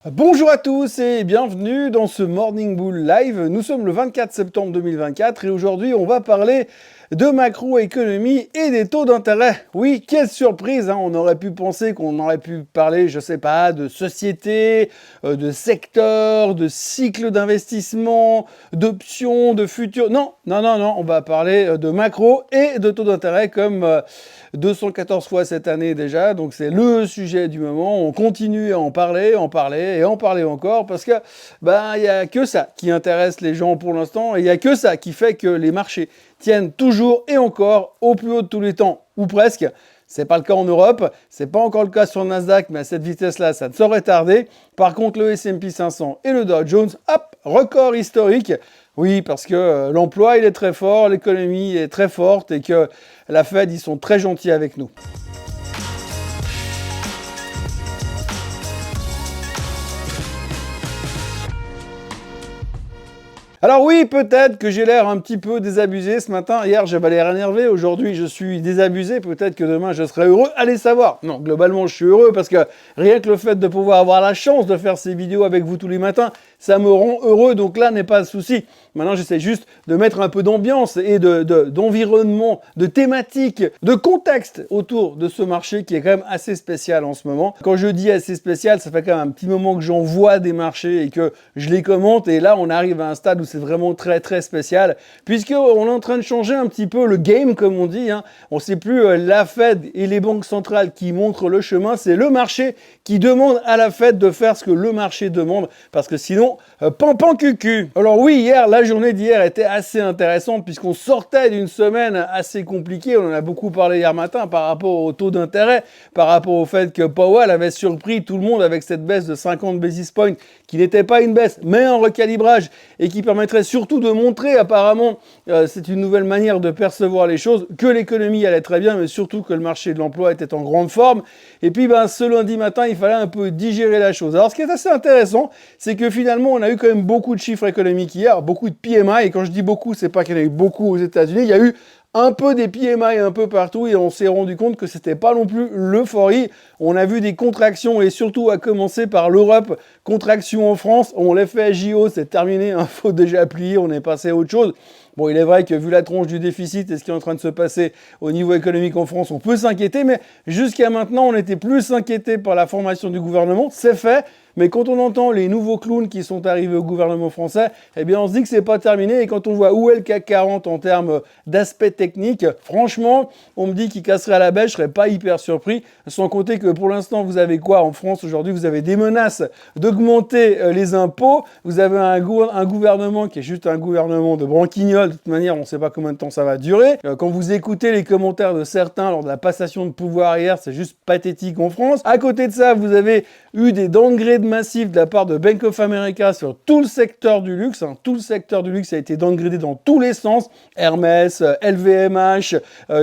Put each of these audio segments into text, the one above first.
Bonjour à tous et bienvenue dans ce Morning Bull Live. Nous sommes le 24 septembre 2024 et aujourd'hui on va parler de macroéconomie et des taux d'intérêt. Oui, quelle surprise, hein. On aurait pu penser qu'on aurait pu parler, je sais pas, de société, de secteur, de cycle d'investissement, d'options, de futurs. Non, on va parler de macro et de taux d'intérêt comme 214 fois cette année déjà. Donc c'est le sujet du moment. On continue à en parler encore parce que il y a que ça qui intéresse les gens pour l'instant et il y a que ça qui fait que les marchés tiennent toujours et encore au plus haut de tous les temps, ou presque. C'est pas le cas en Europe, c'est pas encore le cas sur le Nasdaq, mais à cette vitesse-là, ça ne saurait tarder. Par contre, le S&P 500 et le Dow Jones, hop, record historique. Oui, parce que l'emploi, il est très fort, l'économie est très forte et que la Fed, ils sont très gentils avec nous. Alors oui, peut-être que j'ai l'air un petit peu désabusé ce matin. Hier, j'avais l'air énervé. Aujourd'hui, je suis désabusé. Peut-être que demain, je serai heureux. Allez savoir. Non, globalement, je suis heureux parce que rien que le fait de pouvoir avoir la chance de faire ces vidéos avec vous tous les matins, ça me rend heureux. Donc là, n'est pas de souci. Maintenant, j'essaie juste de mettre un peu d'ambiance et d'environnement, de thématique, de contexte autour de ce marché qui est quand même assez spécial en ce moment. Quand je dis assez spécial, ça fait quand même un petit moment que j'en vois des marchés et que je les commente. Et là, on arrive à un stade où c'est vraiment très très spécial, puisqu'on est en train de changer un petit peu le game, comme on dit. On sait plus la Fed et les banques centrales qui montrent le chemin, c'est le marché qui demande à la Fed de faire ce que le marché demande, parce que sinon, pan cucu. Alors oui, hier, la journée d'hier était assez intéressante, puisqu'on sortait d'une semaine assez compliquée, on en a beaucoup parlé hier matin, par rapport au taux d'intérêt, par rapport au fait que Powell avait surpris tout le monde avec cette baisse de 50 basis points, qui n'était pas une baisse, mais un recalibrage, et qui permettrait surtout de montrer, apparemment, c'est une nouvelle manière de percevoir les choses, que l'économie allait très bien, mais surtout que le marché de l'emploi était en grande forme. Et puis, ce lundi matin, il fallait un peu digérer la chose. Alors, ce qui est assez intéressant, c'est que finalement, on a eu quand même beaucoup de chiffres économiques hier, beaucoup de PMI, et quand je dis beaucoup, c'est pas qu'il y en a eu beaucoup aux États-Unis, il y a eu un peu des PMI un peu partout et on s'est rendu compte que c'était pas non plus l'euphorie. On a vu des contractions et surtout à commencer par l'Europe, contraction en France. On l'a fait à JO, c'est terminé, faut déjà plier, on est passé à autre chose. Bon, il est vrai que vu la tronche du déficit et ce qui est en train de se passer au niveau économique en France, on peut s'inquiéter, mais jusqu'à maintenant, on était plus inquiété par la formation du gouvernement, c'est fait. Mais quand on entend les nouveaux clowns qui sont arrivés au gouvernement français, eh bien on se dit que c'est pas terminé. Et quand on voit où est le CAC 40 en termes d'aspect technique, franchement, on me dit qu'il casserait à la bêche, je serais pas hyper surpris. Sans compter que pour l'instant, vous avez quoi en France aujourd'hui? Vous avez des menaces d'augmenter les impôts. Vous avez un gouvernement qui est juste un gouvernement de branquignol. De toute manière, on ne sait pas combien de temps ça va durer. Quand vous écoutez les commentaires de certains lors de la passation de pouvoir hier, c'est juste pathétique en France. À côté de ça, vous avez eu des downgrades massifs de la part de Bank of America sur tout le secteur du luxe. Tout le secteur du luxe a été downgradé dans tous les sens. Hermès, LVMH,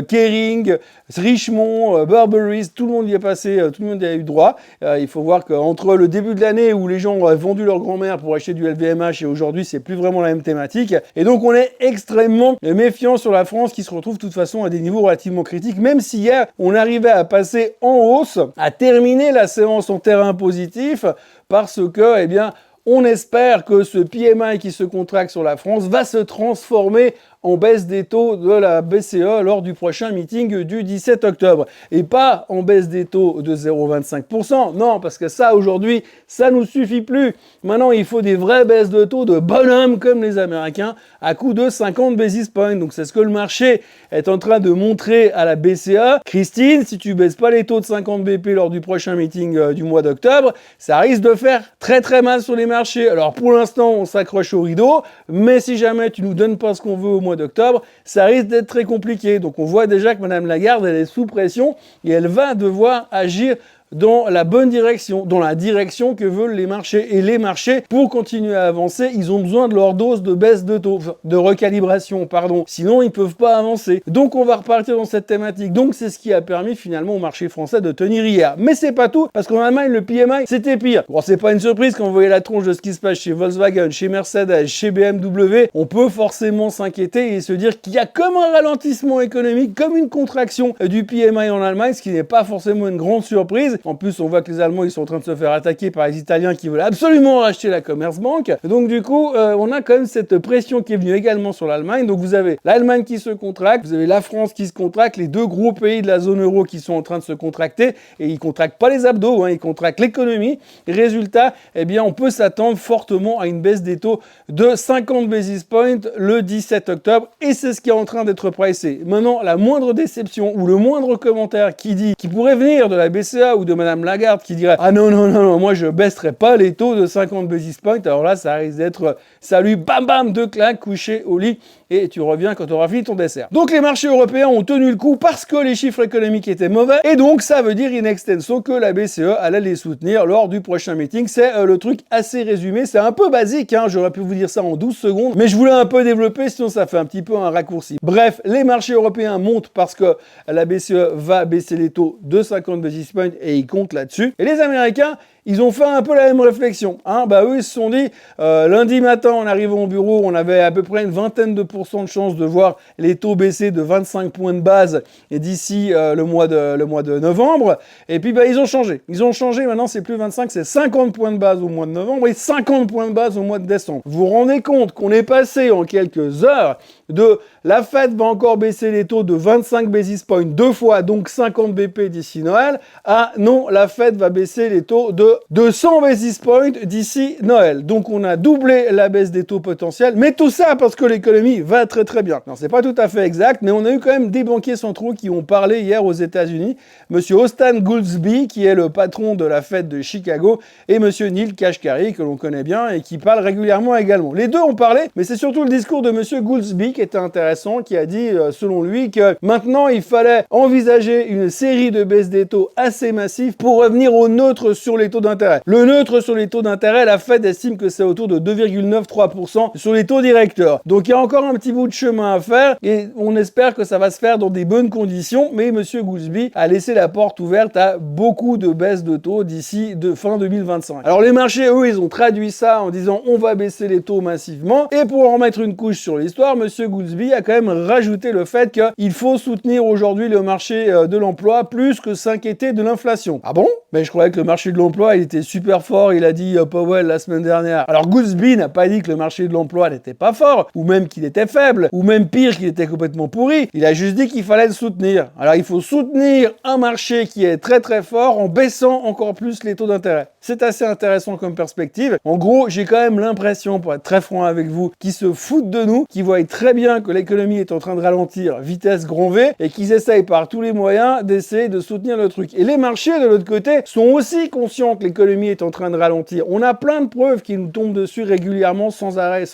Kering, Richemont, Burberry, tout le monde y est passé, tout le monde y a eu droit. Il faut voir qu'entre le début de l'année où les gens ont vendu leur grand-mère pour acheter du LVMH et aujourd'hui, c'est plus vraiment la même thématique. Et donc, on est extrêmement méfiant sur la France qui se retrouve de toute façon à des niveaux relativement critiques, même si hier, on arrivait à passer en hausse, à terminer la séance en terrain positif, parce que, eh bien, on espère que ce PMI qui se contracte sur la France va se transformer en baisse des taux de la BCE lors du prochain meeting du 17 octobre. Et pas en baisse des taux de 0,25%. Non, parce que ça, aujourd'hui, ça nous suffit plus. Maintenant, il faut des vraies baisses de taux de bonhomme comme les Américains à coût de 50 basis points. Donc, c'est ce que le marché est en train de montrer à la BCE. Christine, si tu baisses pas les taux de 50 BP lors du prochain meeting du mois d'octobre, ça risque de faire très très mal sur les marchés. Alors, pour l'instant, on s'accroche au rideau, mais si jamais tu nous donnes pas ce qu'on veut au mois d'octobre, ça risque d'être très compliqué. Donc on voit déjà que Madame Lagarde, elle est sous pression et elle va devoir agir dans la bonne direction, dans la direction que veulent les marchés. Et les marchés, pour continuer à avancer, ils ont besoin de leur dose de baisse de taux, de recalibration, pardon. Sinon, ils peuvent pas avancer. Donc, on va repartir dans cette thématique. Donc, c'est ce qui a permis finalement au marché français de tenir hier. Mais c'est pas tout, parce qu'en Allemagne, le PMI, c'était pire. Bon, c'est pas une surprise quand vous voyez la tronche de ce qui se passe chez Volkswagen, chez Mercedes, chez BMW. On peut forcément s'inquiéter et se dire qu'il y a comme un ralentissement économique, comme une contraction du PMI en Allemagne, ce qui n'est pas forcément une grande surprise. crise. En plus, on voit que les Allemands, ils sont en train de se faire attaquer par les Italiens qui veulent absolument racheter la Commerzbank. Donc du coup, on a quand même cette pression qui est venue également sur l'Allemagne. Donc vous avez l'Allemagne qui se contracte, vous avez la France qui se contracte, les deux gros pays de la zone euro qui sont en train de se contracter, et ils contractent pas les abdos, hein, ils contractent l'économie. Résultat, eh bien, on peut s'attendre fortement à une baisse des taux de 50 basis points le 17 octobre, et c'est ce qui est en train d'être pricé. Maintenant, la moindre déception ou le moindre commentaire qui pourrait venir de la BCA ou de Madame Lagarde qui dirait ah non, non, non, non, moi je baisserai pas les taux de 50 basis points, alors là, ça risque d'être salut, bam, bam, deux claques, couché au lit, et tu reviens quand tu auras fini ton dessert. Donc les marchés européens ont tenu le coup parce que les chiffres économiques étaient mauvais, et donc ça veut dire in extenso que la BCE allait les soutenir lors du prochain meeting. C'est le truc assez résumé, c'est un peu basique, hein, j'aurais pu vous dire ça en 12 secondes, mais je voulais un peu développer, sinon ça fait un petit peu un raccourci. Bref, les marchés européens montent parce que la BCE va baisser les taux de 50 basis points et ils comptent là-dessus. Et les Américains, ils ont fait un peu la même réflexion. Hein. Eux, ils se sont dit, lundi matin, en arrivant au bureau, on avait à peu près une vingtaine de pourcents de chances de voir les taux baisser de 25 points de base d'ici le mois de novembre. Et puis, ils ont changé. Ils ont changé. Maintenant, c'est plus 25, c'est 50 points de base au mois de novembre et 50 points de base au mois de décembre. Vous vous rendez compte qu'on est passé en quelques heures de la Fed va encore baisser les taux de 25 basis points deux fois, donc 50 BP d'ici Noël, à non, la Fed va baisser les taux de 100 basis points d'ici Noël. Donc on a doublé la baisse des taux potentiels, mais tout ça parce que l'économie va très très bien. Non, c'est pas tout à fait exact, mais on a eu quand même des banquiers centraux qui ont parlé hier aux États-Unis. Monsieur Austan Goolsbee, qui est le patron de la Fed de Chicago, et monsieur Neil Kashkari, que l'on connaît bien et qui parle régulièrement également. Les deux ont parlé, mais c'est surtout le discours de monsieur Goolsbee qui était intéressant, qui a dit, selon lui, que maintenant il fallait envisager une série de baisses des taux assez massives pour revenir au neutre sur les taux d'intérêt. Le neutre sur les taux d'intérêt, la Fed estime que c'est autour de 2,93% sur les taux directeurs. Donc il y a encore un petit bout de chemin à faire et on espère que ça va se faire dans des bonnes conditions, mais monsieur Goolsbee a laissé la porte ouverte à beaucoup de baisses de taux d'ici fin 2025. Alors les marchés, eux, ils ont traduit ça en disant on va baisser les taux massivement, et pour en remettre une couche sur l'histoire, monsieur Goolsbee a quand même rajouté le fait qu'il faut soutenir aujourd'hui le marché de l'emploi plus que s'inquiéter de l'inflation. Ah bon? Mais je croyais que le marché de l'emploi, il était super fort, il a dit Powell la semaine dernière. Alors Goolsbee n'a pas dit que le marché de l'emploi n'était pas fort, ou même qu'il était faible, ou même pire qu'il était complètement pourri. Il a juste dit qu'il fallait le soutenir. Alors il faut soutenir un marché qui est très très fort en baissant encore plus les taux d'intérêt. C'est assez intéressant comme perspective. En gros, j'ai quand même l'impression, pour être très franc avec vous, qu'ils se foutent de nous, qu'ils voient très bien que l'économie est en train de ralentir, vitesse grand V, et qu'ils essayent par tous les moyens d'essayer de soutenir le truc. Et les marchés, de l'autre côté, sont aussi conscients que l'économie est en train de ralentir. On a plein de preuves qui nous tombent dessus régulièrement, sans arrêt,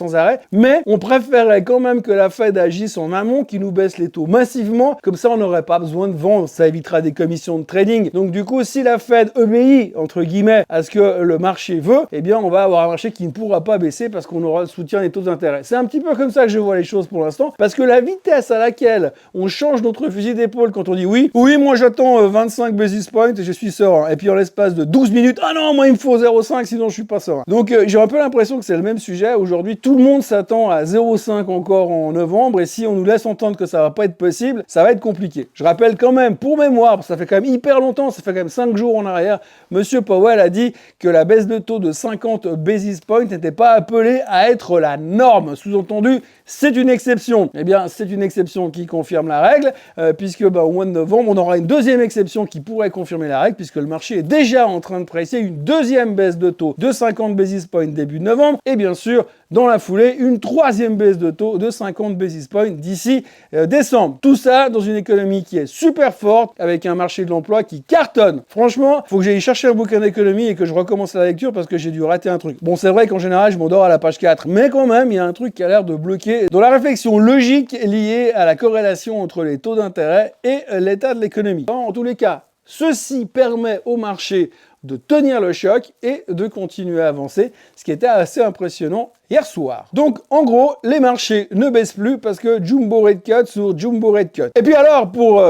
mais on préférerait quand même que la Fed agisse en amont, qui nous baisse les taux massivement, comme ça on n'aurait pas besoin de vendre, ça évitera des commissions de trading. Donc du coup, si la Fed obéit, entre guillemets, à ce que le marché veut, eh bien on va avoir un marché qui ne pourra pas baisser parce qu'on aura le soutien des taux d'intérêt. C'est un petit peu comme ça que je vois les choses pour l'instant, parce que la vitesse à laquelle on change notre fusil d'épaule quand on dit oui, moi j'attends 25 basis points et je suis serein, et puis en l'espace de 12 minutes, ah non, moi il me faut 0,5 sinon je suis pas serein. Donc j'ai un peu l'impression que c'est le même sujet. Aujourd'hui, tout le monde s'attend à 0,5 encore en novembre, et si on nous laisse entendre que ça va pas être possible, ça va être compliqué. Je rappelle quand même, pour mémoire, parce que ça fait quand même hyper longtemps, ça fait quand même 5 jours en arrière, monsieur Powell a dit que la baisse de taux de 50 basis points n'était pas appelée à être la norme. Sous-entendu, c'est une exception. Eh bien, c'est une exception qui confirme la règle, puisque au mois de novembre, on aura une deuxième exception qui pourrait confirmer la règle, puisque le marché est déjà en train de presser une deuxième baisse de taux de 50 basis points début de novembre, et bien sûr, dans la foulée, une troisième baisse de taux de 50 basis points d'ici décembre. Tout ça dans une économie qui est super forte, avec un marché de l'emploi qui cartonne. Franchement, faut que j'aille chercher un bouquin d'économie et que je recommence la lecture parce que j'ai dû rater un truc. Bon, c'est vrai qu'en général, je m'endors à la page 4, mais quand même, il y a un truc qui a l'air de bloquer dans la réflexion logique liée à la corrélation entre les taux d'intérêt et l'état de l'économie. En tous les cas, ceci permet au marché de tenir le choc et de continuer à avancer, ce qui était assez impressionnant hier soir. Donc, en gros, les marchés ne baissent plus parce que jumbo rate cut sur jumbo rate cut. Et puis alors, pour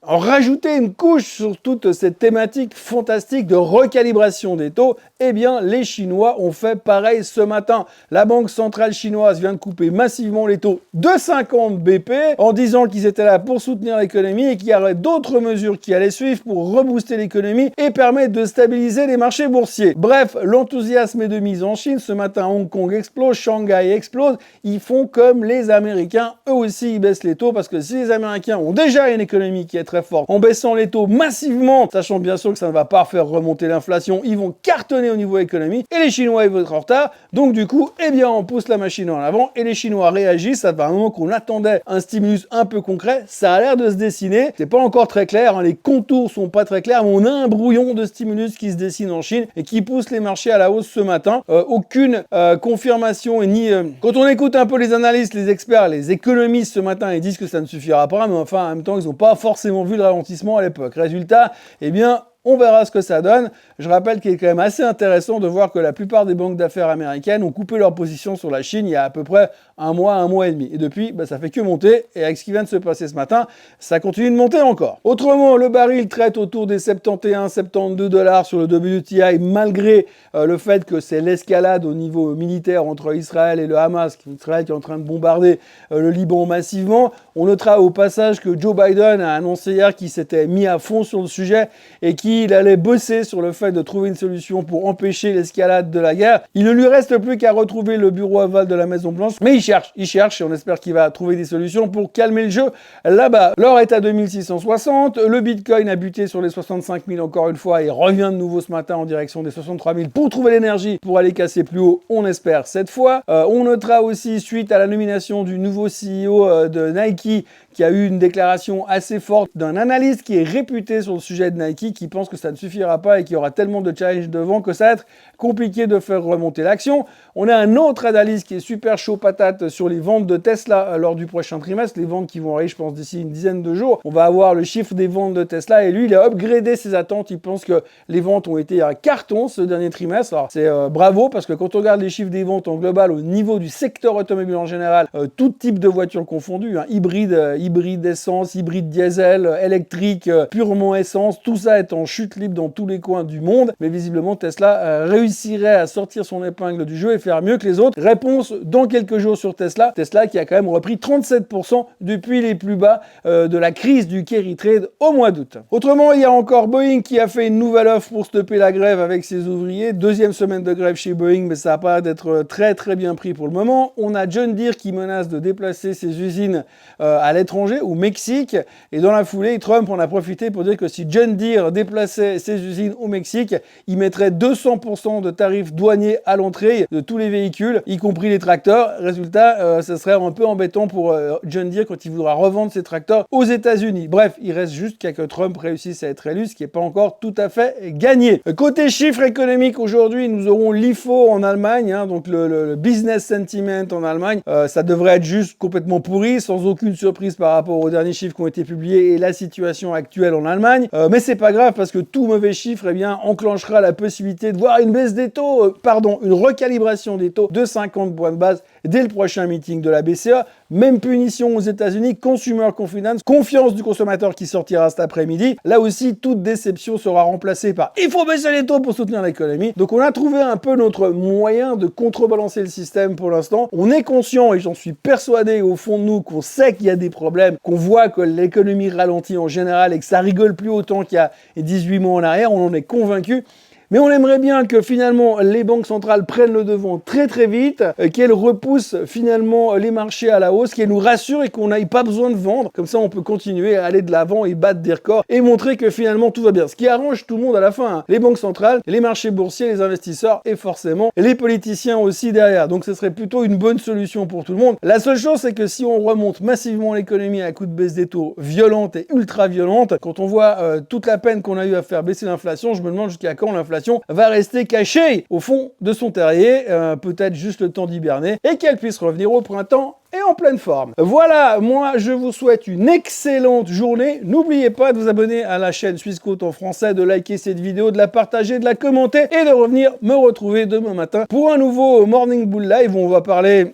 rajouter une couche sur toute cette thématique fantastique de recalibration des taux, eh bien, les Chinois ont fait pareil ce matin. La Banque centrale chinoise vient de couper massivement les taux de 50 BP en disant qu'ils étaient là pour soutenir l'économie et qu'il y aurait d'autres mesures qui allaient suivre pour rebooster l'économie et permettre de stabiliser les marchés boursiers. Bref, l'enthousiasme est de mise en Chine. Ce matin, Hong Kong explose, Shanghai explose. Ils font comme les Américains. Eux aussi, ils baissent les taux parce que si les Américains ont déjà une économie qui est très forte, en baissant les taux massivement, sachant bien sûr que ça ne va pas faire remonter l'inflation, ils vont cartonner au niveau économique et les Chinois ils vont être en retard. Donc du coup, eh bien on pousse la machine en avant et les Chinois réagissent. Ça fait un moment qu'on attendait un stimulus un peu concret. Ça a l'air de se dessiner. C'est pas encore très clair, hein. Les contours sont pas très clairs, mais on a un brouillon de stimulus qui se dessine en Chine et qui pousse les marchés à la hausse ce matin. Aucune confirmation et ni quand on écoute un peu les analystes, les experts, les économistes ce matin, ils disent que ça ne suffira pas, mais enfin en même temps ils n'ont pas forcément vu le ralentissement à l'époque. Résultat, eh bien, on verra ce que ça donne. Je rappelle qu'il est quand même assez intéressant de voir que la plupart des banques d'affaires américaines ont coupé leur position sur la Chine il y a à peu près un mois et demi. Et depuis, ça fait que monter. Et avec ce qui vient de se passer ce matin, ça continue de monter encore. Autrement, le baril traite autour des 71-72 $ sur le WTI, malgré le fait que c'est l'escalade au niveau militaire entre Israël et le Hamas, Israël qui est en train de bombarder le Liban massivement. On notera au passage que Joe Biden a annoncé hier qu'il s'était mis à fond sur le sujet et qu'il allait bosser sur le fait de trouver une solution pour empêcher l'escalade de la guerre. Il ne lui reste plus qu'à retrouver le bureau aval de la Maison-Blanche, mais il cherche et on espère qu'il va trouver des solutions pour calmer le jeu là-bas. L'or est à 2660, le Bitcoin a buté sur les 65 000 encore une fois et revient de nouveau ce matin en direction des 63 000 pour trouver l'énergie pour aller casser plus haut, on espère cette fois. On notera aussi, suite à la nomination du nouveau CEO de Nike, qui a eu une déclaration assez forte d'un analyste qui est réputé sur le sujet de Nike, qui pense que ça ne suffira pas et qu'il y aura tellement de challenges devant que ça va être compliqué de faire remonter l'action. On a un autre analyste qui est super chaud patate sur les ventes de Tesla lors du prochain trimestre, les ventes qui vont arriver, je pense, d'ici une dizaine de jours. On va avoir le chiffre des ventes de Tesla et lui, il a upgradé ses attentes. Il pense que les ventes ont été un carton ce dernier trimestre. Alors, c'est bravo parce que quand on regarde les chiffres des ventes en global au niveau du secteur automobile en général, tout type de voitures confondues, hybride essence, hybride diesel, électrique, purement essence, tout ça est en chute libre dans tous les coins du monde. Mais visiblement, Tesla réussirait à sortir son épingle du jeu et faire mieux que les autres. Réponse dans quelques jours sur Tesla. Tesla qui a quand même repris 37% depuis les plus bas de la crise du carry trade au mois d'août. Autrement, il y a encore Boeing qui a fait une nouvelle offre pour stopper la grève avec ses ouvriers. Deuxième semaine de grève chez Boeing, mais ça n'a pas d'être très très bien pris pour le moment. On a John Deere qui menace de déplacer ses usines à l'étranger, au Mexique. Et dans la foulée, Trump en a profité pour dire que si John Deere déplaçait ses usines au Mexique, il mettrait 200% de tarifs douaniers à l'entrée de tous les véhicules, y compris les tracteurs. Résultat, ce serait un peu embêtant pour John Deere quand il voudra revendre ses tracteurs aux États-Unis. Bref, il reste juste qu'à que Trump réussisse à être élu, ce qui n'est pas encore tout à fait gagné. Côté chiffres économiques, aujourd'hui, nous aurons l'IFO en Allemagne, donc le business sentiment en Allemagne. Ça devrait être juste complètement pourri, sans aucune surprise par rapport aux derniers chiffres qui ont été publiés et la situation actuelle en Allemagne. Mais c'est pas grave parce que tout mauvais chiffre, eh bien, enclenchera la possibilité de voir une baisse des taux, une recalibration des taux de 50 points de base dès le prochain meeting de la BCE. Même punition aux États-Unis, Consumer Confidence, confiance du consommateur qui sortira cet après-midi. Là aussi, toute déception sera remplacée par il faut baisser les taux pour soutenir l'économie. Donc on a trouvé un peu notre moyen de contrebalancer le système pour l'instant. On est conscient, et j'en suis persuadé au fond de nous, qu'on sait qu'il y a des problèmes, qu'on voit que l'économie ralentit en général et que ça rigole plus autant qu'il y a 18 mois en arrière. On en est convaincu. Mais on aimerait bien que finalement les banques centrales prennent le devant très très vite, qu'elles repoussent finalement les marchés à la hausse, qu'elles nous rassurent et qu'on n'aille pas besoin de vendre. Comme ça on peut continuer à aller de l'avant et battre des records et montrer que finalement tout va bien. Ce qui arrange tout le monde à la fin, les banques centrales, les marchés boursiers, les investisseurs et forcément les politiciens aussi derrière. Donc ce serait plutôt une bonne solution pour tout le monde. La seule chose c'est que si on remonte massivement l'économie à coup de baisse des taux violente et ultra violente, quand on voit toute la peine qu'on a eu à faire baisser l'inflation, je me demande jusqu'à quand l'inflation va rester cachée au fond de son terrier, peut-être juste le temps d'hiberner, et qu'elle puisse revenir au printemps et en pleine forme. Voilà, moi je vous souhaite une excellente journée. N'oubliez pas de vous abonner à la chaîne Swissquote en français, de liker cette vidéo, de la partager, de la commenter et de revenir me retrouver demain matin pour un nouveau Morning Bull Live où on va parler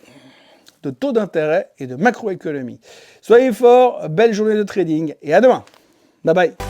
de taux d'intérêt et de macroéconomie. Soyez forts, belle journée de trading et à demain. Bye bye.